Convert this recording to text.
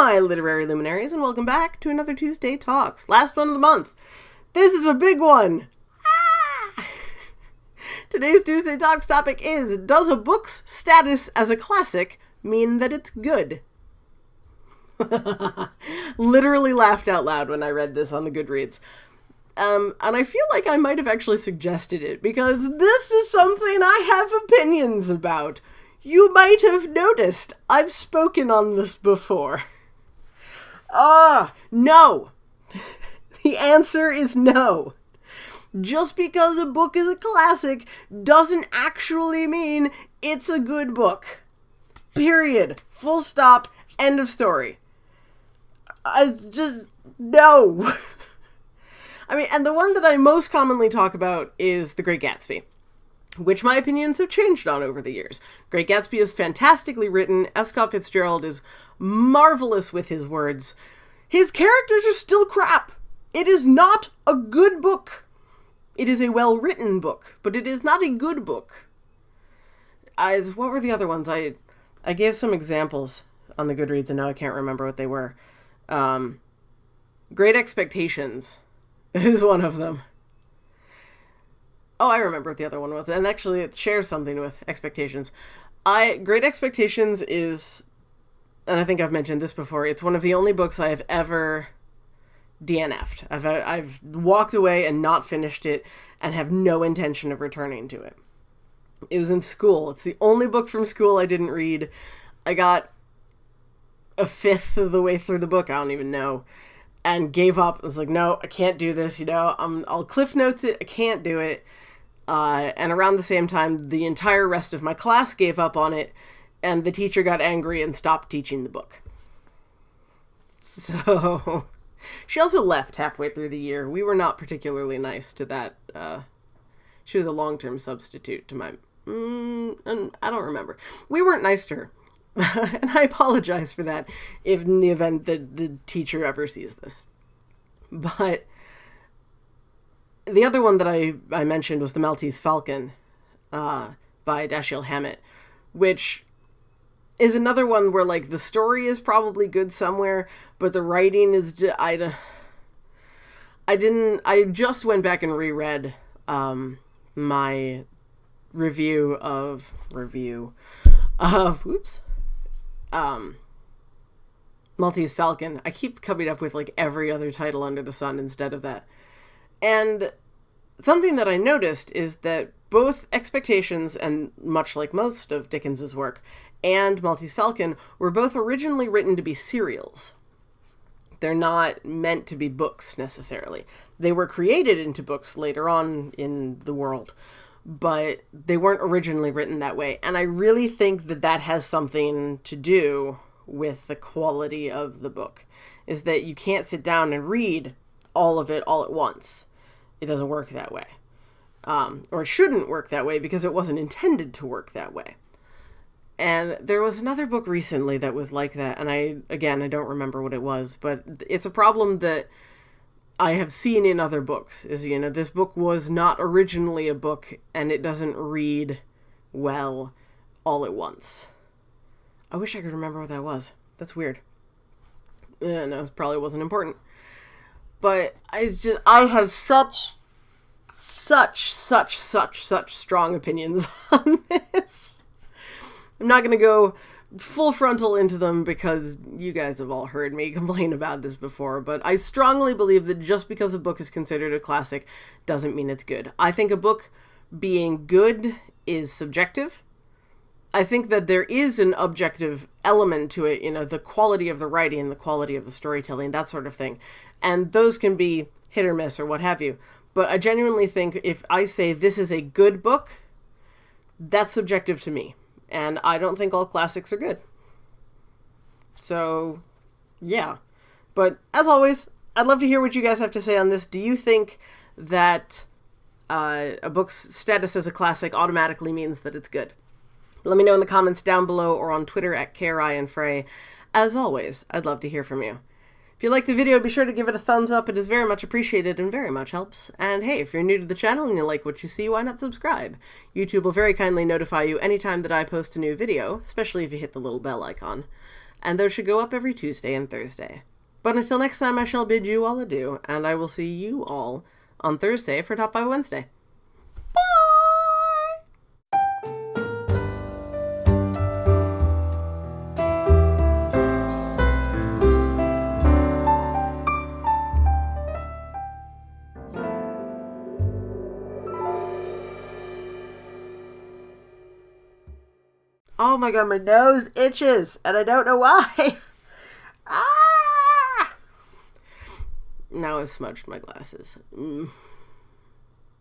my literary luminaries, and welcome back to another Tuesday Talks. Last one of the month. This is a big one. Today's Tuesday Talks topic is, does a book's status as a classic mean that it's good? Literally laughed out loud when I read this on the Goodreads. And I feel like I might have actually suggested it, because this is something I have opinions about. You might have noticed I've spoken on this before. No. The answer is no. Just because a book is a classic doesn't actually mean it's a good book. Period. Full stop. End of story. No. I mean, and the one that I most commonly talk about is The Great Gatsby, which my opinions have changed on over the years. Great Gatsby is fantastically written. F. Scott Fitzgerald is marvelous with his words. His characters are still crap. It is not a good book. It is a well-written book, but it is not a good book. What were the other ones? I gave some examples on the Goodreads, and now I can't remember what they were. Great Expectations is one of them. Oh, I remember what the other one was, and actually it shares something with Expectations. Great Expectations is, and I think I've mentioned this before, it's one of the only books I have ever DNF'd. I've walked away and not finished it, and have no intention of returning to it. It was in school. It's the only book from school I didn't read. I got a fifth of the way through the book, I don't even know, and gave up. I was like, no, I can't do this, I'll Cliff Notes it, I can't do it. And around the same time, the entire rest of my class gave up on it, and the teacher got angry and stopped teaching the book. So, she also left halfway through the year. We were not particularly nice to that. She was a long-term substitute to my, and I don't remember. We weren't nice to her. And I apologize for that if in the event that the teacher ever sees this. But the other one that I mentioned was the Maltese Falcon by Dashiell Hammett, which is another one where, like, the story is probably good somewhere, but the writing is I just went back and reread my review of Maltese Falcon. I keep coming up with like every other title under the sun instead of that. And something that I noticed is that both Expectations, and much like most of Dickens's work, and Maltese Falcon were both originally written to be serials. They're not meant to be books necessarily. They were created into books later on in the world, but they weren't originally written that way. And I really think that that has something to do with the quality of the book, is that you can't sit down and read all of it all at once. It doesn't work that way. Or it shouldn't work that way because it wasn't intended to work that way. And there was another book recently that was like that, and I don't remember what it was, but it's a problem that I have seen in other books, is, this book was not originally a book, and it doesn't read well all at once. I wish I could remember what that was. That's weird. No, it probably wasn't important. But I have such strong opinions on this. I'm not going to go full frontal into them because you guys have all heard me complain about this before, but I strongly believe that just because a book is considered a classic doesn't mean it's good. I think a book being good is subjective. I think that there is an objective element to it, the quality of the writing, the quality of the storytelling, that sort of thing. And those can be hit or miss or what have you. But I genuinely think if I say this is a good book, that's subjective to me. And I don't think all classics are good. So, yeah. But as always, I'd love to hear what you guys have to say on this. Do you think that a book's status as a classic automatically means that it's good? Let me know in the comments down below or on Twitter at KRIAndFrey. As always, I'd love to hear from you. If you like the video, be sure to give it a thumbs up. It is very much appreciated and very much helps. And hey, if you're new to the channel and you like what you see, why not subscribe? YouTube will very kindly notify you anytime that I post a new video, especially if you hit the little bell icon. and those should go up every Tuesday and Thursday. But until next time, I shall bid you all adieu, and I will see you all on Thursday for Top 5 Wednesday. Oh my god, my nose itches, and I don't know why. Ah! Now I've smudged my glasses.